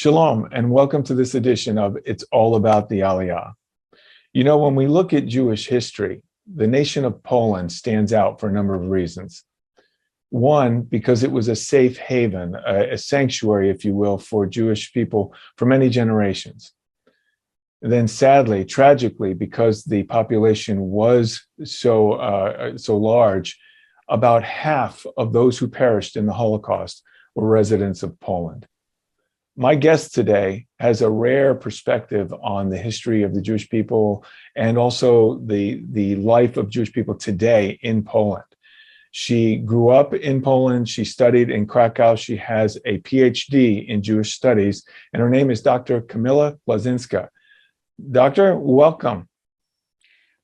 Shalom, and welcome to this edition of It's All About the Aliyah. You know, when we look at Jewish history, the nation of Poland stands out for a number of reasons. One, because it was a safe haven, a sanctuary, if you will, for Jewish people for many generations. Then sadly, tragically, because the population was so large, about half of those who perished in the Holocaust were residents of Poland. My guest today has a rare perspective on the history of the Jewish people and also the life of Jewish people today in Poland. She grew up in Poland. She studied in Krakow. She has a PhD in Jewish studies, and her name is Dr. Kamila Klauzinska. Doctor, welcome.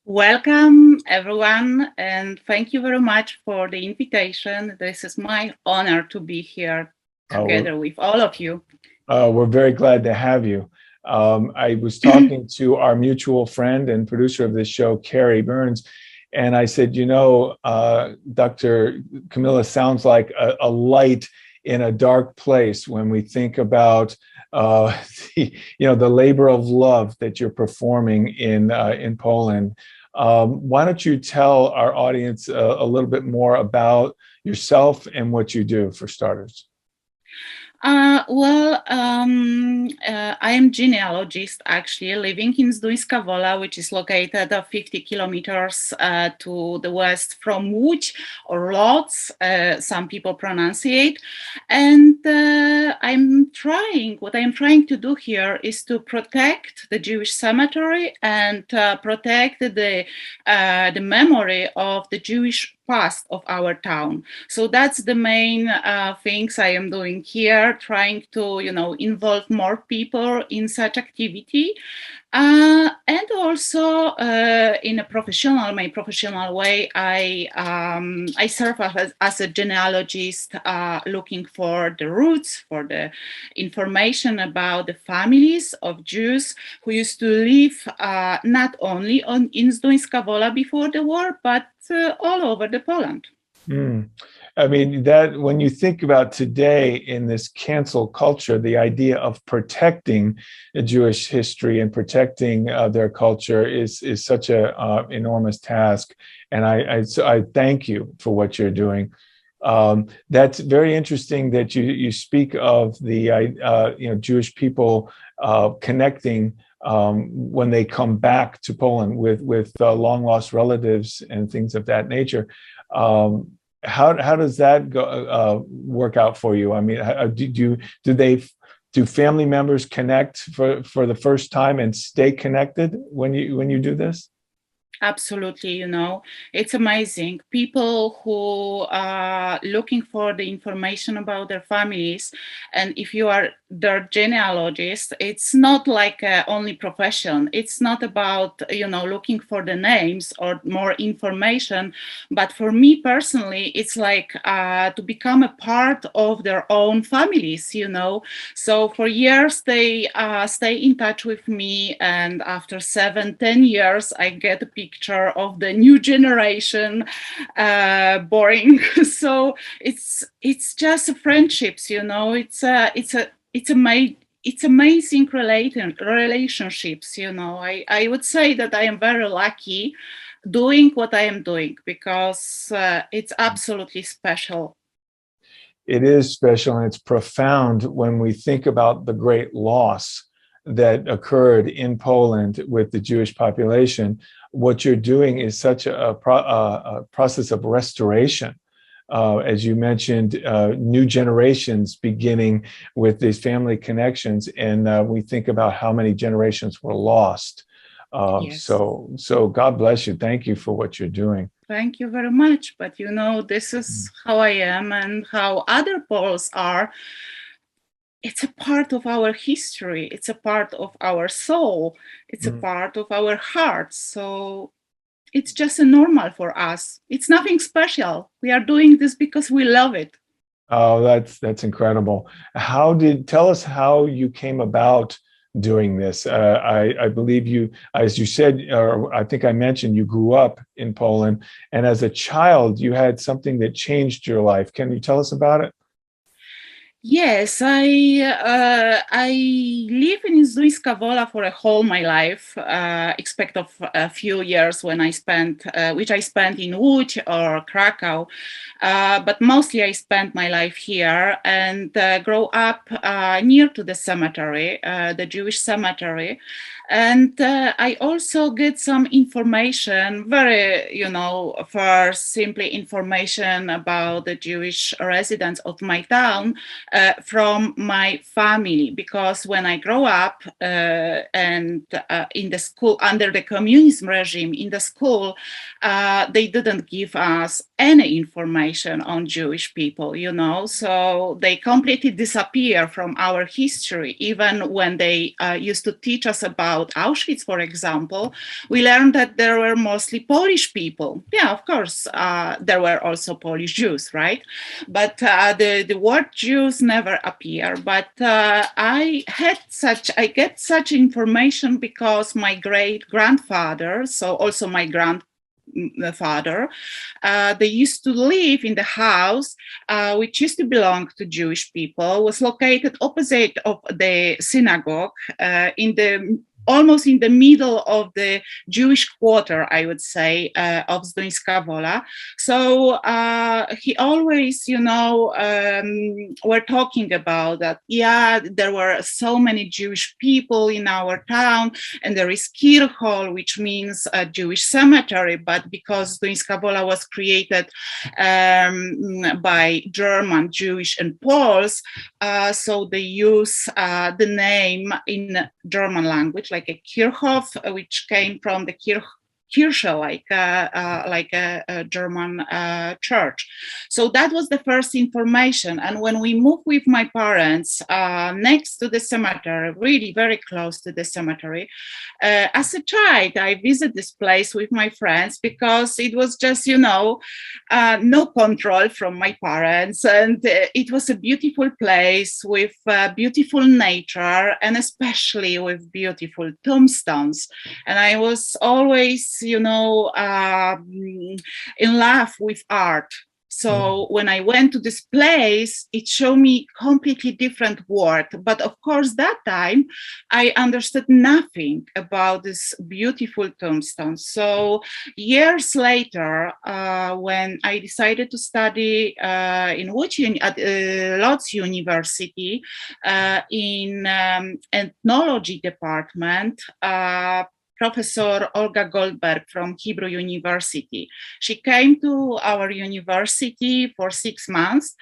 Welcome, everyone, and thank you very much for the invitation. This is my honor to be here together with all of you. We're very glad to have you. I was talking to our mutual friend and producer of this show, Carrie Burns, and I said, you know, Dr. Kamila sounds like a light in a dark place when we think about the labor of love that you're performing in Poland. Why don't you tell our audience a little bit more about yourself and what you do, for starters? I am genealogist, actually, living in Zduńska Wola, which is located 50 kilometers to the west from Łódź, or Lodz, some people pronunciate. And what I'm trying to do here is to protect the Jewish cemetery and protect the memory of the Jewish past of our town. So that's the main things I am doing here, trying to, involve more people in such activity. And also in my professional way, I serve as a genealogist, looking for the roots, for the information about the families of Jews who used to live not only in Zduńska Wola before the war, but all over the Poland. I mean, that when you think about today in this cancel culture, the idea of protecting Jewish history and protecting their culture is such an enormous task. And I thank you for what you're doing. That's very interesting that you speak of the Jewish people connecting when they come back to Poland with long lost relatives and things of that nature. How does that go work out for you? I mean, do family members connect for the first time and stay connected when you do this? Absolutely, it's amazing. People who are looking for the information about their families, and if you are their genealogist, it's not like only profession. It's not about, looking for the names or more information, but for me personally, it's like to become a part of their own families, So for years, they stay in touch with me, and after 7-10 years, I get a picture of the new generation boring. So it's just friendships, it's amazing relationships. I would say that I am very lucky doing what I am doing, because it's absolutely special. It is special, and it's profound when we think about the great loss that occurred in Poland with the Jewish population. What you're doing is such a process of restoration. As you mentioned, new generations beginning with these family connections, and we think about how many generations were lost. Yes. So God bless you. Thank you for what you're doing. Thank you very much. But this is how I am and how other Poles are. It's a part of our history. It's a part of our soul. It's a part of our hearts. So it's just a normal for us. It's nothing special. We are doing this because we love it. Oh, that's incredible. Tell us how you came about doing this. I believe you, as you said, or I think I mentioned, you grew up in Poland, and as a child, you had something that changed your life. Can you tell us about it? Yes, I live in Zduńska Wola for a whole my life, except of a few years when I spent, which I spent in Łódź or Krakow, but mostly I spent my life here and grow up near to the cemetery, the Jewish cemetery. And I also get some information, very, first simply information about the Jewish residents of my town from my family, because when I grow up and in the school under the communism regime in the school, they didn't give us any information on Jewish people, so they completely disappear from our history. Even when they used to teach us about Auschwitz, for example, we learned that there were mostly Polish people. Yeah, of course, there were also Polish Jews, right? But the word Jews never appear. But I get such information because my great grandfather, so also my grandfather, they used to live in the house which used to belong to Jewish people, was located opposite of the synagogue, in the almost in the middle of the Jewish quarter, I would say, of Zduńska Wola. So he always, were talking about that. Yeah, there were so many Jewish people in our town, and there is Kirchhof, which means a Jewish cemetery. But because Zduńska Wola was created by German, Jewish, and Poles, so they use the name in German language, like a Kirchhof, which came from the Kirche, like a German church. So that was the first information. And when we moved with my parents next to the cemetery, really very close to the cemetery, as a child, I visited this place with my friends because it was just, no control from my parents. And it was a beautiful place with beautiful nature, and especially with beautiful tombstones. And I was always, in love with art. So when I went to this place, it showed me completely different world. But of course, that time I understood nothing about this beautiful tombstone. So years later, when I decided to study in Łódź at Lodz University in ethnology department, Professor Olga Goldberg from Hebrew University. She came to our university for 6 months,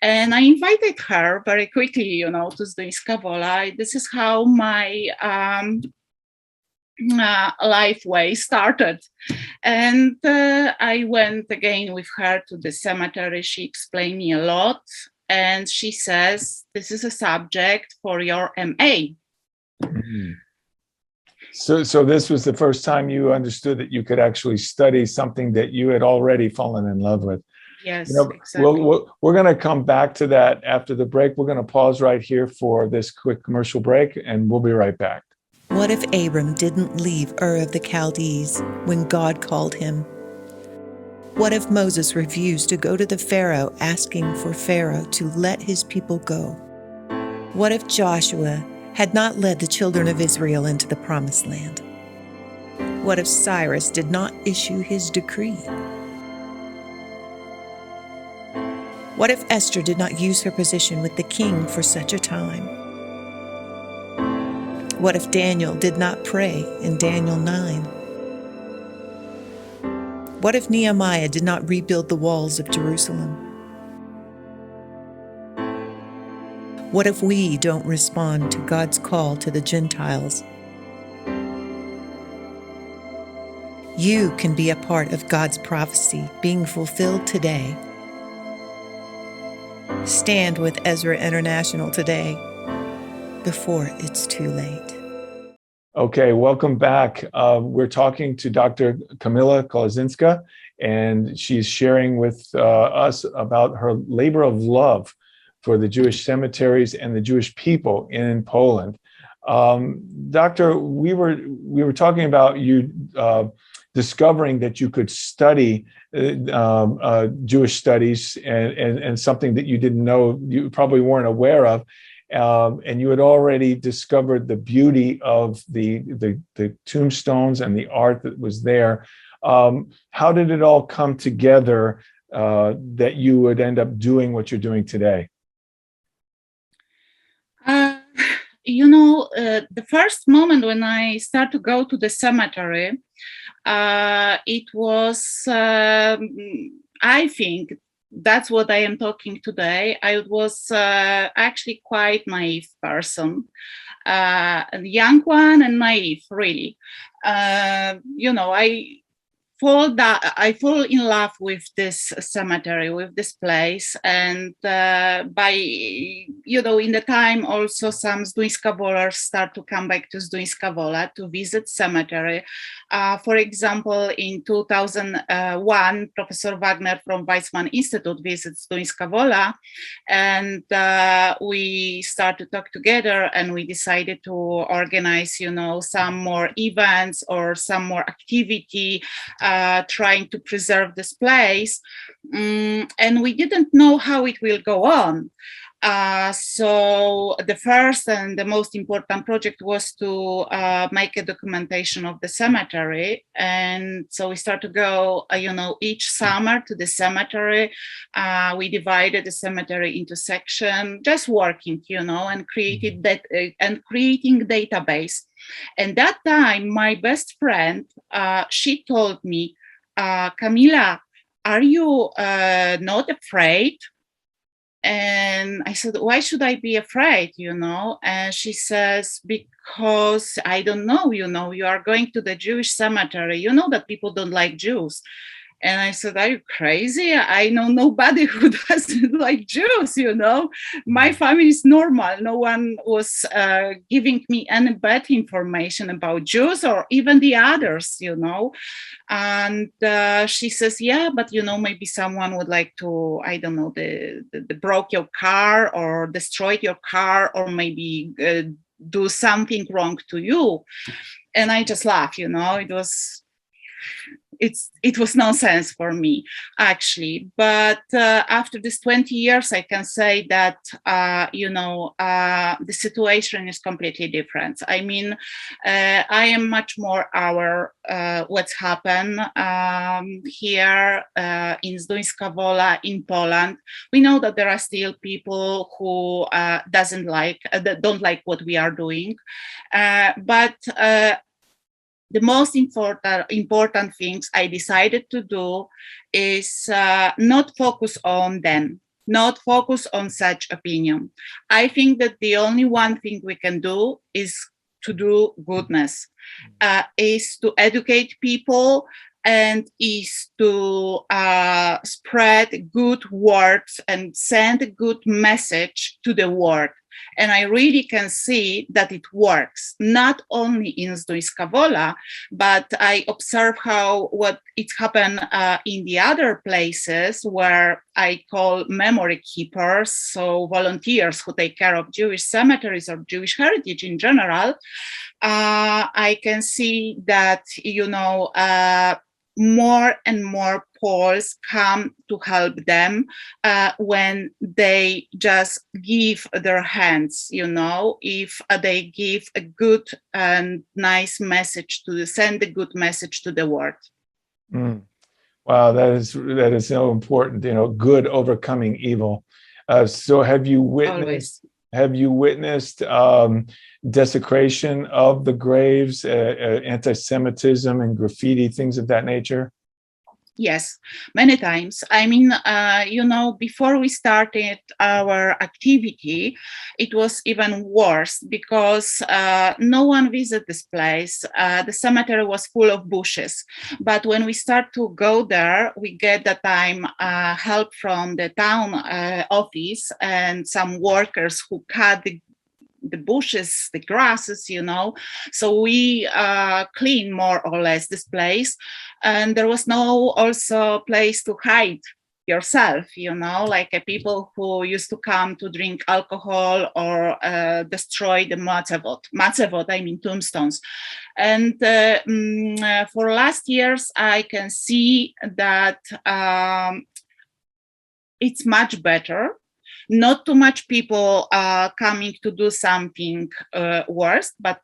and I invited her very quickly, to Zduńska Wola. This is how my life way started. And I went again with her to the cemetery. She explained me a lot, and she says, this is a subject for your MA. Mm-hmm. So this was the first time you understood that you could actually study something that you had already fallen in love with. Yes, exactly. We're going to come back to that after the break. We're going to pause right here for this quick commercial break, and we'll be right back. What if Abram didn't leave Ur of the Chaldees when God called him? What if Moses refused to go to the Pharaoh asking for Pharaoh to let his people go? What if Joshua had not led the children of Israel into the promised land? What if Cyrus did not issue his decree? What if Esther did not use her position with the king for such a time? What if Daniel did not pray in Daniel 9? What if Nehemiah did not rebuild the walls of Jerusalem? What if we don't respond to God's call to the Gentiles? You can be a part of God's prophecy being fulfilled today. Stand with Ezra International today, before it's too late. Okay, welcome back. We're talking to Dr. Kamila Klauzinska, and she's sharing with us about her labor of love for the Jewish cemeteries and the Jewish people in Poland. Doctor, we were talking about you discovering that you could study Jewish studies and something that you didn't know, you probably weren't aware of. And you had already discovered the beauty of the tombstones and the art that was there. How did it all come together that you would end up doing what you're doing today? The first moment when I start to go to the cemetery, it was, I think, that's what I am talking today. I was actually quite naive person, a young one and naive, really. I fall in love with this cemetery, with this place, and in the time also some Zduńska Volars start to come back to Zduńska Wola to visit cemetery. For example, in 2001, Professor Wagner from Weizmann Institute visits Zduńska Wola, and we start to talk together, and we decided to organize, some more events or some more activity, trying to preserve this place, and we didn't know how it will go on. So the first and the most important project was to make a documentation of the cemetery. And so we start to go, each summer to the cemetery. We divided the cemetery into sections, just working, and creating database. And that time, my best friend, she told me, Kamila, are you not afraid? And I said, why should I be afraid, And she says, because I don't know, you are going to the Jewish cemetery. You know that people don't like Jews. And I said, are you crazy? I know nobody who doesn't like Jews, My family is normal. No one was giving me any bad information about Jews or even the others, And she says, yeah, but, maybe someone would like to, I don't know, the broke your car or destroyed your car or maybe do something wrong to you. And I just laughed, it was nonsense for me, actually. But after this 20 years, I can say that, the situation is completely different. I mean, I am much more aware what's happened here in Zduńska Wola in Poland. We know that there are still people who don't like what we are doing, but the most important things I decided to do is not focus on them, not focus on such opinion. I think that the only one thing we can do is to do goodness, is to educate people, and is to spread good words and send a good message to the world. And I really can see that it works, not only in Zduńska Wola, but I observe what it happened in the other places where I call memory keepers, so volunteers who take care of Jewish cemeteries or Jewish heritage in general. I can see that, more and more Poles come to help them when they just give their hands, if they give a good and nice message send a good message to the world. Wow, that is so important, good overcoming evil. So have you witnessed desecration of the graves, anti-Semitism and graffiti, things of that nature? Yes, many times. I mean, before we started our activity, it was even worse because no one visited this place. The cemetery was full of bushes. But when we start to go there, we get that time help from the town office and some workers who cut the bushes, the grasses, So we clean more or less this place. And there was no also place to hide yourself, like people who used to come to drink alcohol or destroy the matzevot, I mean tombstones. And for last years, I can see that it's much better. Not too much people coming to do something worse, but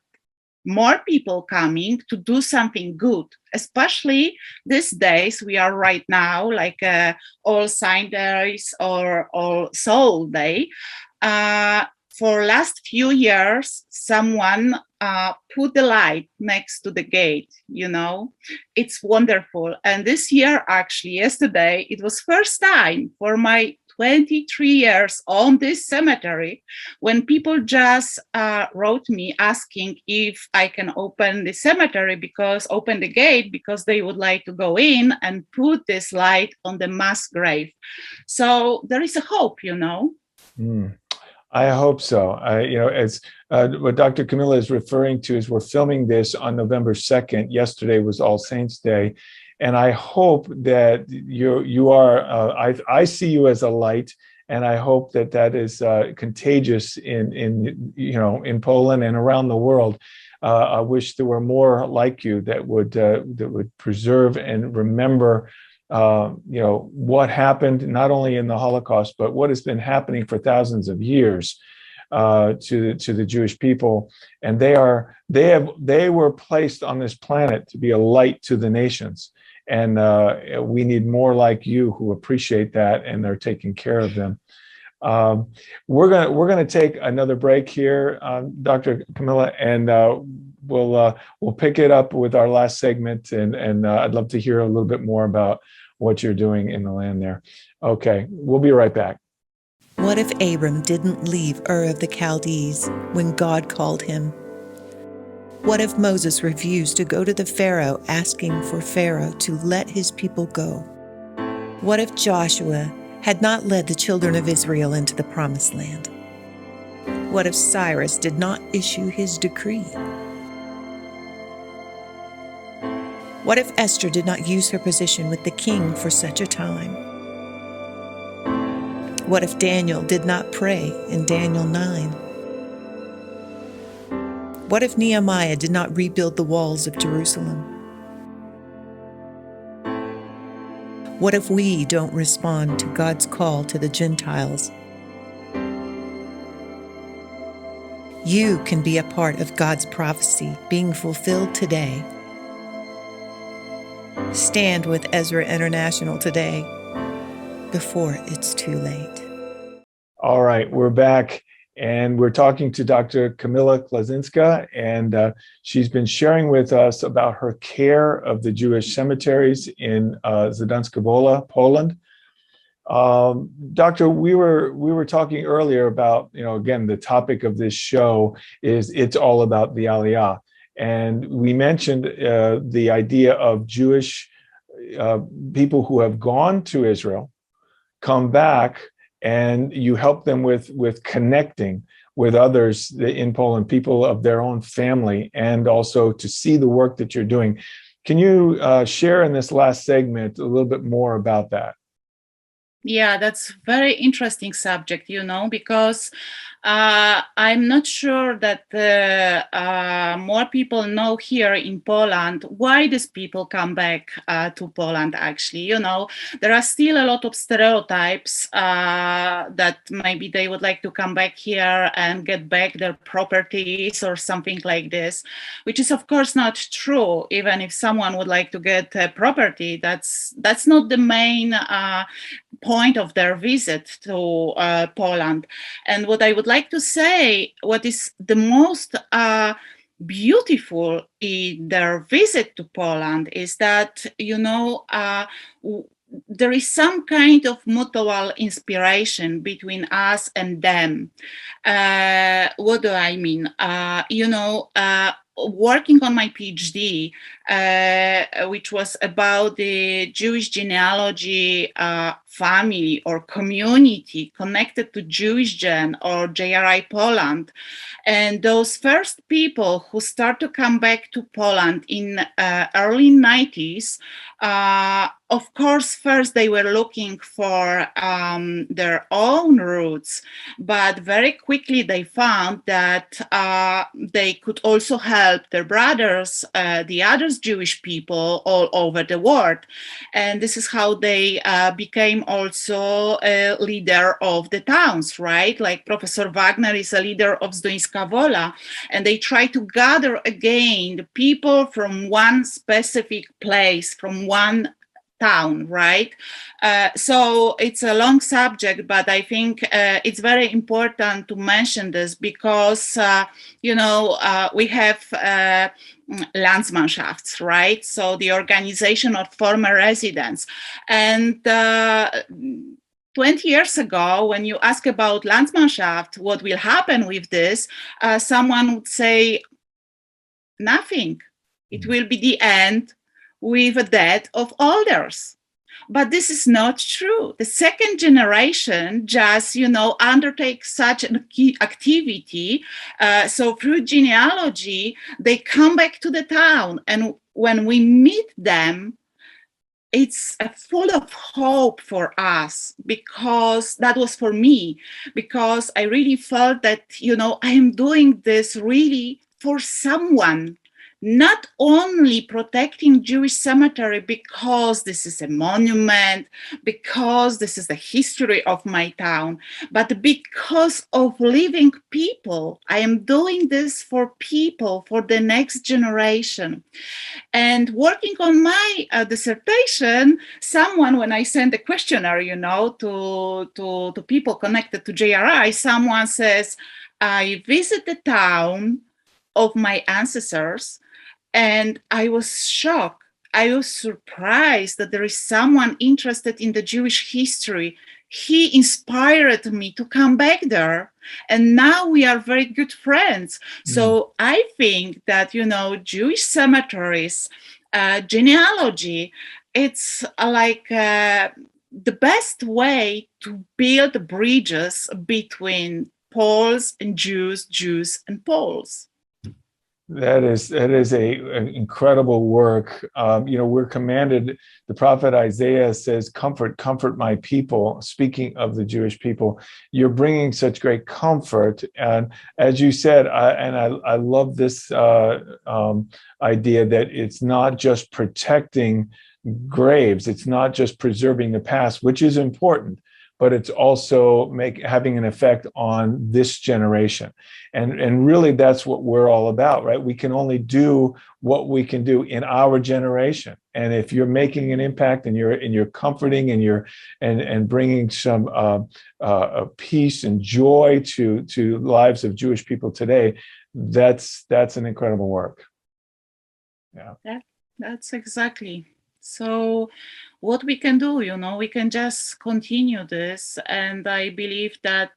more people coming to do something good, especially these days we are right now, like All Saints Days or All Soul Day. For last few years, someone put the light next to the gate, It's wonderful. And this year, actually, yesterday, it was first time for my 23 years on this cemetery when people just wrote me asking if I can open the cemetery open the gate because they would like to go in and put this light on the mass grave. So there is a hope, I hope so. As what Dr. Kamila is referring to is we're filming this on November 2nd. Yesterday was All Saints Day. And I hope that you are, I see you as a light, and I hope that is contagious in Poland and around the world. I wish there were more like you that would preserve and remember what happened not only in the Holocaust, but what has been happening for thousands of years to the Jewish people. And they were placed on this planet to be a light to the nations. And we need more like you who appreciate that and are taking care of them. We're gonna take another break here, Dr. Kamila, and we'll pick it up with our last segment. And I'd love to hear a little bit more about what you're doing in the land there. Okay, we'll be right back. What if Abram didn't leave Ur of the Chaldees when God called him? What if Moses refused to go to the Pharaoh asking for Pharaoh to let his people go? What if Joshua had not led the children of Israel into the promised land? What if Cyrus did not issue his decree? What if Esther did not use her position with the king for such a time? What if Daniel did not pray in Daniel 9? What if Nehemiah did not rebuild the walls of Jerusalem? What if we don't respond to God's call to the Gentiles? You can be a part of God's prophecy being fulfilled today. Stand with Ezra International today before it's too late. All right, we're back. And we're talking to Dr. Kamila Klauzinska, and she's been sharing with us about her care of the Jewish cemeteries in Zdanska Wola, Poland. Doctor, we were talking earlier about, again, the topic of this show is it's all about the Aliyah. And we mentioned the idea of Jewish people who have gone to Israel, come back, and you help them with connecting with others in Poland, people of their own family, and also to see the work that you're doing. Can you share in this last segment a little bit more about that? Yeah, that's very interesting subject, because I'm not sure that more people know here in Poland why these people come back to Poland, actually. There are still a lot of stereotypes that maybe they would like to come back here and get back their properties or something like this, which is, of course, not true. Even if someone would like to get a property, that's not the main point of their visit to Poland. And what I would like to say, what is the most beautiful in their visit to Poland is that, there is some kind of mutual inspiration between us and them. What do I mean? working on my PhD, which was about the Jewish genealogy family or community connected to Jewish Gen or JRI Poland. And those first people who start to come back to Poland in early 90s, of course, first they were looking for their own roots, but very quickly they found that they could also help their brothers, the other Jewish people all over the world. And this is how they became also a leader of the towns, right? Like Professor Wagner is a leader of Zduńska Wola, and they try to gather again the people from one specific place, from one town, right? So it's a long subject, but I think it's very important to mention this because, we have Landsmannschafts, right? So the organization of former residents. And 20 years ago, when you ask about Landsmannschaft, what will happen with this, someone would say, nothing. It will be the end with the death of elders. But this is not true. The second generation just, undertakes such an activity. So through genealogy, they come back to the town. And when we meet them, it's full of hope for us, because that was for me, because I really felt that, I am doing this really for someone. Not only protecting Jewish cemetery because this is a monument, because this is the history of my town, but because of living people. I am doing this for people, for the next generation. And working on my dissertation, someone, when I sent a questionnaire, to people connected to JRI, someone says, I visit the town of my ancestors, and I was shocked. I was surprised that there is someone interested in the Jewish history. He inspired me to come back there. And now we are very good friends. So I think that, Jewish cemeteries, genealogy, it's like the best way to build bridges between Poles and Jews, Jews and Poles. That is an incredible work. We're commanded, the prophet Isaiah says, comfort my people, speaking of the Jewish people. You're bringing such great comfort. And as you said, I love this idea that it's not just protecting graves, it's not just preserving the past, which is important, but it's also having an effect on this generation. And really that's what we're all about, right? We can only do what we can do in our generation. And if you're making an impact and you're comforting and bringing some peace and joy to lives of Jewish people today, that's an incredible work. Yeah, that's exactly. So what we can do, we can just continue this. And I believe that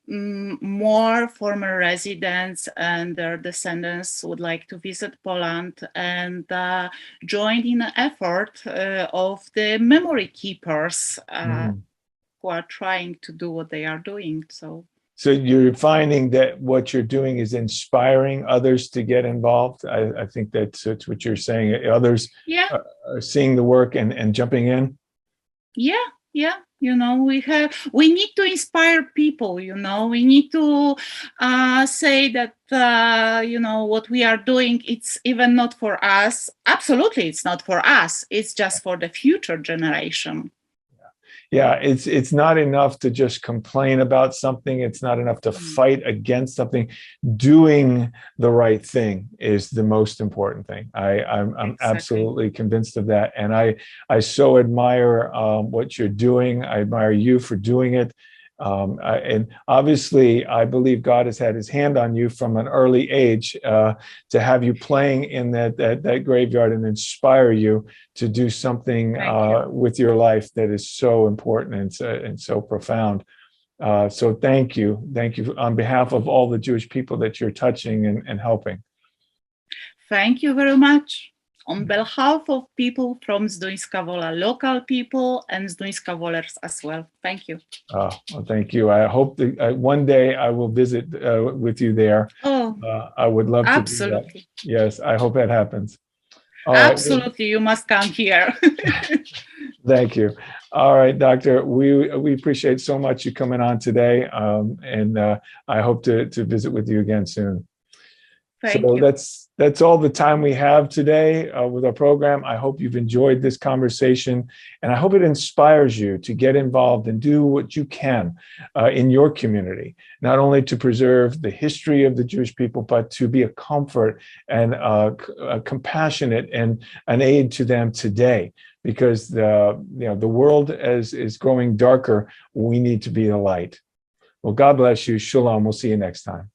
more former residents and their descendants would like to visit Poland and join in the effort of the memory keepers who are trying to do what they are doing. So you're finding that what you're doing is inspiring others to get involved. I think that's what you're saying. Others are seeing the work and jumping in. Yeah. We need to inspire people. We need to say that what we are doing, it's even not for us. Absolutely, it's not for us. It's just for the future generation. Yeah, it's not enough to just complain about something. It's not enough to fight against something. Doing the right thing is the most important thing. I'm exactly. Absolutely convinced of that. And I so admire what you're doing. I admire you for doing it. And obviously, I believe God has had his hand on you from an early age to have you playing in that graveyard and inspire you to do something with your life that is so important and so profound. So thank you on behalf of all the Jewish people that you're touching and helping. Thank you very much. On behalf of people from Zduńska Wola, local people, and Zduńska Wolers as well. Thank you. Well, thank you. I hope that one day I will visit with you there. Oh, I would love to do that. absolutely. Yes, I hope that happens. All right. Absolutely, you must come here. Thank you. All right, Doctor. We appreciate so much you coming on today, and I hope to visit with you again soon. Thank So you. that's all the time we have today with our program. I hope you've enjoyed this conversation, and I hope it inspires you to get involved and do what you can in your community, not only to preserve the history of the Jewish people, but to be a comfort and a compassionate and an aid to them today. Because the world is growing darker, we need to be a light. Well, God bless you. Shalom. We'll see you next time.